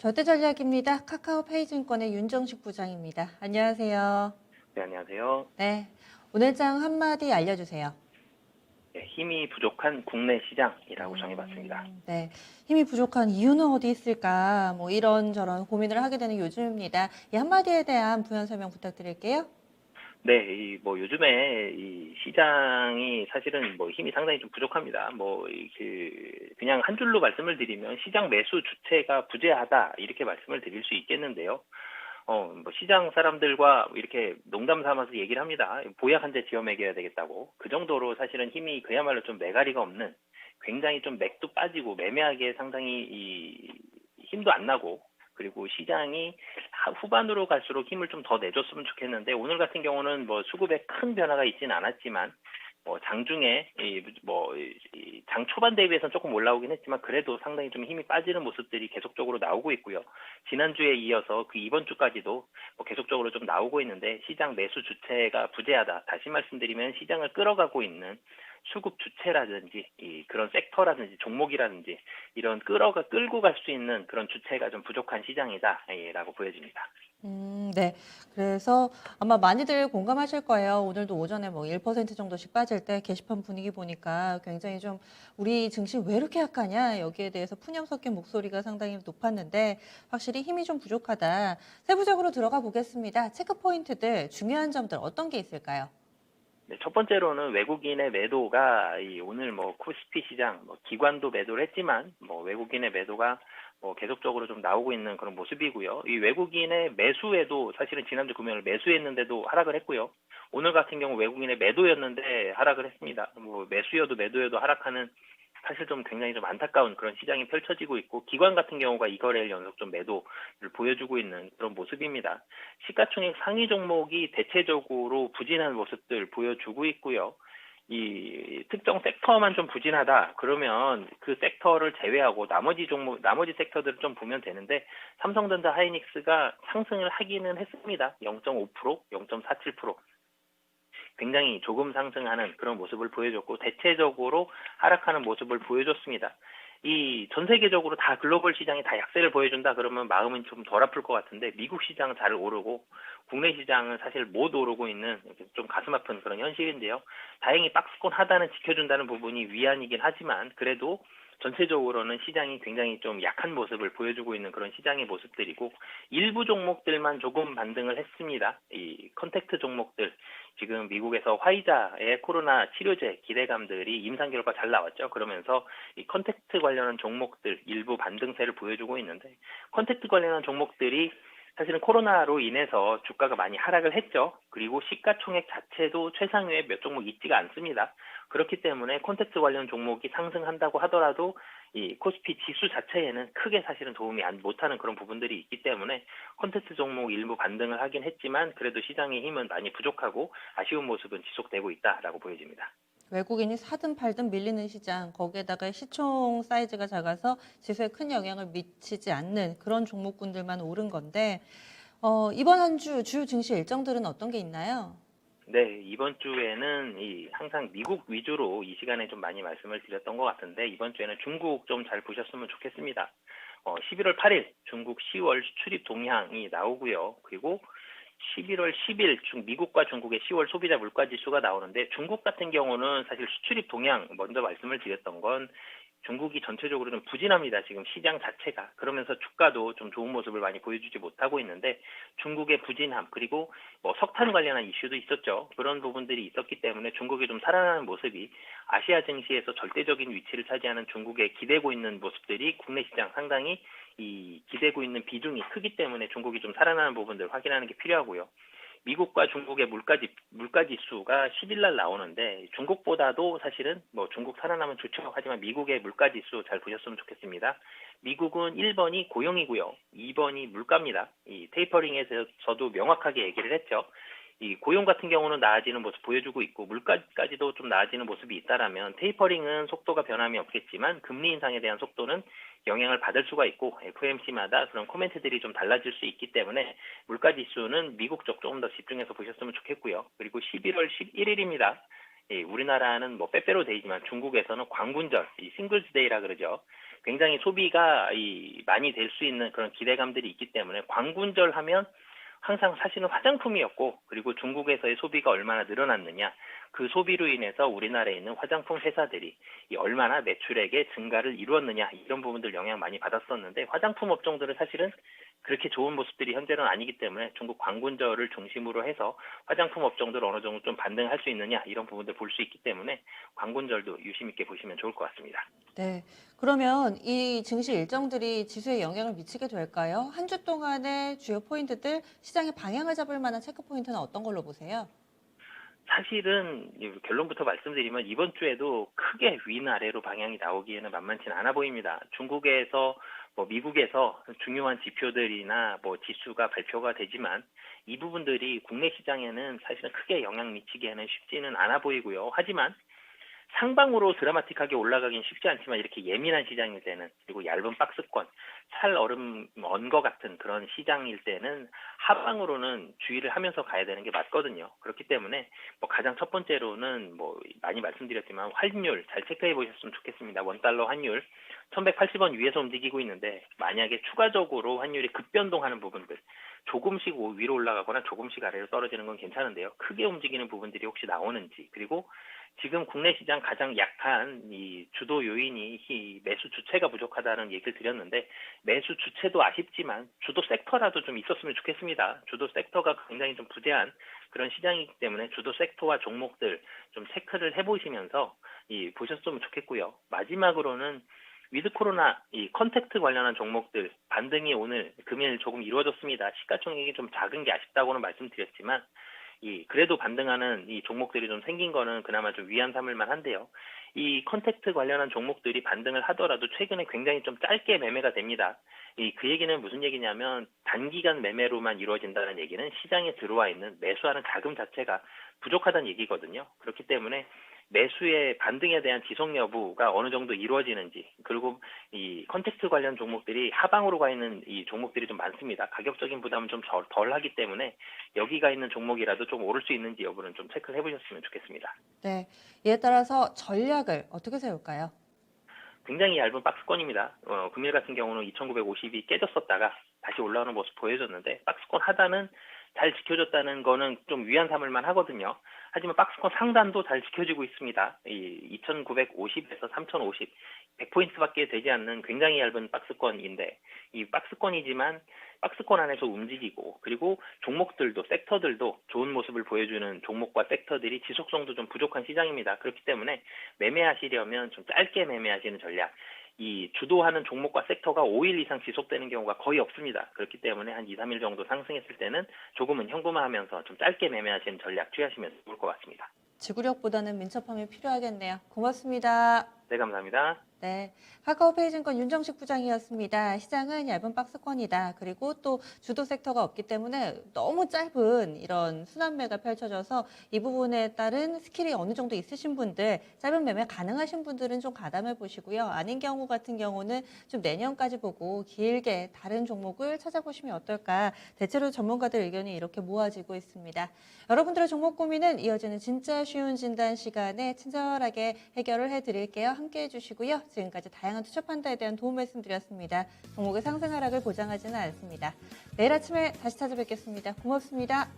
절대전략입니다. 카카오페이증권의 윤정식 부장입니다. 안녕하세요. 네, 안녕하세요. 네, 오늘장 한마디 알려주세요. 네, 힘이 부족한 국내 시장이라고 정해봤습니다. 네, 힘이 부족한 이유는 어디 있을까? 뭐 이런저런 고민을 하게 되는 요즘입니다. 이 한마디에 대한 부연 설명 부탁드릴게요. 네, 요즘에 이 시장이 사실은 힘이 상당히 좀 부족합니다. 그냥 한 줄로 말씀을 드리면 시장 매수 주체가 부재하다, 이렇게 말씀을 드릴 수 있겠는데요. 시장 사람들과 이렇게 농담 삼아서 얘기를 합니다. 보약 한 대 지어 먹여야 되겠다고. 그 정도로 사실은 힘이 그야말로 좀 매가리가 없는, 굉장히 좀 맥도 빠지고 매매하기에 상당히 힘도 안 나고, 그리고 시장이 후반으로 갈수록 힘을 좀 더 내줬으면 좋겠는데, 오늘 같은 경우는 수급에 큰 변화가 있지는 않았지만, 장중에 장 초반 대비해서는 조금 올라오긴 했지만, 그래도 상당히 좀 힘이 빠지는 모습들이 계속적으로 나오고 있고요. 지난주에 이어서 그 이번 주까지도 계속적으로 좀 나오고 있는데, 시장 매수 주체가 부재하다. 다시 말씀드리면 시장을 끌어가고 있는 수급 주체라든지 그런 섹터라든지 종목이라든지 이런 끌고 갈 수 있는 그런 주체가 좀 부족한 시장이다라고 보여집니다. 네. 그래서 아마 많이들 공감하실 거예요. 오늘도 오전에 뭐 1% 정도씩 빠질 때 게시판 분위기 보니까 굉장히 좀 우리 증시 왜 이렇게 약하냐 여기에 대해서 푸념 섞인 목소리가 상당히 높았는데 확실히 힘이 좀 부족하다. 세부적으로 들어가 보겠습니다. 체크 포인트들 중요한 점들 어떤 게 있을까요? 네, 첫 번째로는 외국인의 매도가 오늘 코스피 시장 기관도 매도를 했지만 외국인의 매도가 계속적으로 좀 나오고 있는 그런 모습이고요. 이 외국인의 매수에도 사실은 지난주 금요일 매수했는데도 하락을 했고요. 오늘 같은 경우 외국인의 매도였는데 하락을 했습니다. 매도여도 하락하는, 사실 좀 굉장히 좀 안타까운 그런 시장이 펼쳐지고 있고, 기관 같은 경우가 이거래일 연속 좀 매도를 보여주고 있는 그런 모습입니다. 시가총액 상위 종목이 대체적으로 부진한 모습들 보여주고 있고요. 이 특정 섹터만 좀 부진하다 그러면 그 섹터를 제외하고 나머지 섹터들을 좀 보면 되는데, 삼성전자 하이닉스가 상승을 하기는 했습니다. 0.5%, 0.47%. 굉장히 조금 상승하는 그런 모습을 보여줬고, 대체적으로 하락하는 모습을 보여줬습니다. 이 전 세계적으로 다 글로벌 시장이 다 약세를 보여준다 그러면 마음은 좀 덜 아플 것 같은데, 미국 시장은 잘 오르고 국내 시장은 사실 못 오르고 있는 좀 가슴 아픈 그런 현실인데요. 다행히 박스권 하단은 지켜준다는 부분이 위안이긴 하지만, 그래도 전체적으로는 시장이 굉장히 좀 약한 모습을 보여주고 있는 그런 시장의 모습들이고, 일부 종목들만 조금 반등을 했습니다. 이 컨택트 종목들, 지금 미국에서 화이자의 코로나 치료제 기대감들이 임상 결과 잘 나왔죠. 그러면서 이 컨택트 관련한 종목들 일부 반등세를 보여주고 있는데, 컨택트 관련한 종목들이 사실은 코로나로 인해서 주가가 많이 하락을 했죠. 그리고 시가총액 자체도 최상위에 몇 종목 있지가 않습니다. 그렇기 때문에 콘텐츠 관련 종목이 상승한다고 하더라도 이 코스피 지수 자체에는 크게 사실은 도움이 못하는 그런 부분들이 있기 때문에, 콘텐츠 종목 일부 반등을 하긴 했지만 그래도 시장의 힘은 많이 부족하고 아쉬운 모습은 지속되고 있다라고 보여집니다. 외국인이 사든 팔든 밀리는 시장, 거기에다가 시총 사이즈가 작아서 지수에 큰 영향을 미치지 않는 그런 종목군들만 오른 건데, 이번 한 주 주요 증시 일정들은 어떤 게 있나요? 네, 이번 주에는 항상 미국 위주로 이 시간에 좀 많이 말씀을 드렸던 것 같은데, 이번 주에는 중국 좀 잘 보셨으면 좋겠습니다. 11월 8일 중국 10월 수출입 동향이 나오고요. 그리고 11월 10일 미국과 중국의 10월 소비자 물가 지수가 나오는데, 중국 같은 경우는 사실 수출입 동향 먼저 말씀을 드렸던 건, 중국이 전체적으로 좀 부진합니다. 지금 시장 자체가. 그러면서 주가도 좀 좋은 모습을 많이 보여주지 못하고 있는데, 중국의 부진함, 그리고 석탄 관련한 이슈도 있었죠. 그런 부분들이 있었기 때문에 중국이 좀 살아나는 모습이, 아시아 증시에서 절대적인 위치를 차지하는 중국에 기대고 있는 모습들이 국내 시장 상당히 기대고 있는 비중이 크기 때문에 중국이 좀 살아나는 부분들 확인하는 게 필요하고요. 미국과 중국의 물가 지수가 10일 날 나오는데, 중국보다도 사실은 중국 살아나면 좋죠. 하지만 미국의 물가 지수 잘 보셨으면 좋겠습니다. 미국은 1번이 고용이고요. 2번이 물가입니다. 이 테이퍼링에서도 명확하게 얘기를 했죠. 이 고용 같은 경우는 나아지는 모습 보여주고 있고, 물가까지도 좀 나아지는 모습이 있다라면, 테이퍼링은 속도가 변함이 없겠지만 금리 인상에 대한 속도는 영향을 받을 수가 있고, FOMC마다 그런 코멘트들이 좀 달라질 수 있기 때문에 물가 지수는 미국 쪽 조금 더 집중해서 보셨으면 좋겠고요. 그리고 11월 11일입니다. 우리나라는 빼빼로 데이지만 중국에서는 광군절, 싱글스데이라 그러죠. 굉장히 소비가 많이 될 수 있는 그런 기대감들이 있기 때문에 광군절 하면 항상 사실은 화장품이었고, 그리고 중국에서의 소비가 얼마나 늘어났느냐, 그 소비로 인해서 우리나라에 있는 화장품 회사들이 얼마나 매출액의 증가를 이루었느냐, 이런 부분들 영향 많이 받았었는데, 화장품 업종들은 사실은 그렇게 좋은 모습들이 현재는 아니기 때문에 중국 광군절을 중심으로 해서 화장품 업종들 어느 정도 좀 반등할 수 있느냐, 이런 부분들 볼 수 있기 때문에 광군절도 유심 있게 보시면 좋을 것 같습니다. 네. 그러면 이 증시 일정들이 지수에 영향을 미치게 될까요? 한 주 동안의 주요 포인트들, 시장의 방향을 잡을 만한 체크 포인트는 어떤 걸로 보세요? 사실은 결론부터 말씀드리면 이번 주에도 크게 위아래로 방향이 나오기에는 만만치는 않아 보입니다. 중국에서 미국에서 중요한 지표들이나 지수가 발표가 되지만 이 부분들이 국내 시장에는 사실은 크게 영향 미치기에는 쉽지는 않아 보이고요. 하지만 상방으로 드라마틱하게 올라가긴 쉽지 않지만 이렇게 예민한 시장일 때는, 그리고 얇은 박스권, 찰 얼음 언 것 같은 그런 시장일 때는 하방으로는 주의를 하면서 가야 되는 게 맞거든요. 그렇기 때문에 가장 첫 번째로는 많이 말씀드렸지만 환율 잘 체크해 보셨으면 좋겠습니다. 원달러 환율 1180원 위에서 움직이고 있는데, 만약에 추가적으로 환율이 급변동하는 부분들, 조금씩 위로 올라가거나 조금씩 아래로 떨어지는 건 괜찮은데요. 크게 움직이는 부분들이 혹시 나오는지, 그리고 지금 국내 시장 가장 약한 이 주도 요인이 이 매수 주체가 부족하다는 얘기를 드렸는데, 매수 주체도 아쉽지만 주도 섹터라도 좀 있었으면 좋겠습니다. 주도 섹터가 굉장히 좀 부재한 그런 시장이기 때문에 주도 섹터와 종목들 좀 체크를 해보시면서 보셨으면 좋겠고요. 마지막으로는 위드 코로나 이 컨택트 관련한 종목들 반등이 오늘 금일 조금 이루어졌습니다. 시가총액이 좀 작은 게 아쉽다고는 말씀드렸지만 그래도 반등하는 이 종목들이 좀 생긴 거는 그나마 좀 위안 삼을 만한데요. 이 컨택트 관련한 종목들이 반등을 하더라도 최근에 굉장히 좀 짧게 매매가 됩니다. 그 얘기는 무슨 얘기냐면 단기간 매매로만 이루어진다는 얘기는 시장에 들어와 있는 매수하는 자금 자체가 부족하다는 얘기거든요. 그렇기 때문에 매수의 반등에 대한 지속 여부가 어느 정도 이루어지는지, 그리고 이 컨택트 관련 종목들이 하방으로 가 있는 이 종목들이 좀 많습니다. 가격적인 부담은 좀 덜 하기 때문에 여기가 있는 종목이라도 좀 오를 수 있는지 여부는 좀 체크를 해보셨으면 좋겠습니다. 네. 이에 따라서 전략을 어떻게 세울까요? 굉장히 얇은 박스권입니다. 금일 같은 경우는 2,950이 깨졌었다가 다시 올라오는 모습 보여줬는데, 박스권 하단은 잘 지켜줬다는 거는 좀 위안 삼을만 하거든요. 하지만 박스권 상단도 잘 지켜지고 있습니다. 이 2,950에서 3,050, 100포인트밖에 되지 않는 굉장히 얇은 박스권인데, 이 박스권이지만 박스권 안에서 움직이고, 그리고 종목들도 섹터들도 좋은 모습을 보여주는 종목과 섹터들이 지속성도 좀 부족한 시장입니다. 그렇기 때문에 매매하시려면 좀 짧게 매매하시는 전략, 이 주도하는 종목과 섹터가 5일 이상 지속되는 경우가 거의 없습니다. 그렇기 때문에 한 2, 3일 정도 상승했을 때는 조금은 현금화하면서 좀 짧게 매매하시는 전략 취하시면 좋을 것 같습니다. 지구력보다는 민첩함이 필요하겠네요. 고맙습니다. 네, 감사합니다. 네, 카카오페이증권 윤정식 부장이었습니다. 시장은 얇은 박스권이다. 그리고 또 주도 섹터가 없기 때문에 너무 짧은 이런 순환매가 펼쳐져서 이 부분에 따른 스킬이 어느 정도 있으신 분들, 짧은 매매 가능하신 분들은 좀 가담해 보시고요. 아닌 경우 같은 경우는 좀 내년까지 보고 길게 다른 종목을 찾아보시면 어떨까. 대체로 전문가들 의견이 이렇게 모아지고 있습니다. 여러분들의 종목 고민은 이어지는 진짜 쉬운 진단 시간에 친절하게 해결을 해드릴게요. 함께해 주시고요. 지금까지 다양한 투자 판단에 대한 도움 말씀드렸습니다. 종목의 상승 하락을 보장하지는 않습니다. 내일 아침에 다시 찾아뵙겠습니다. 고맙습니다.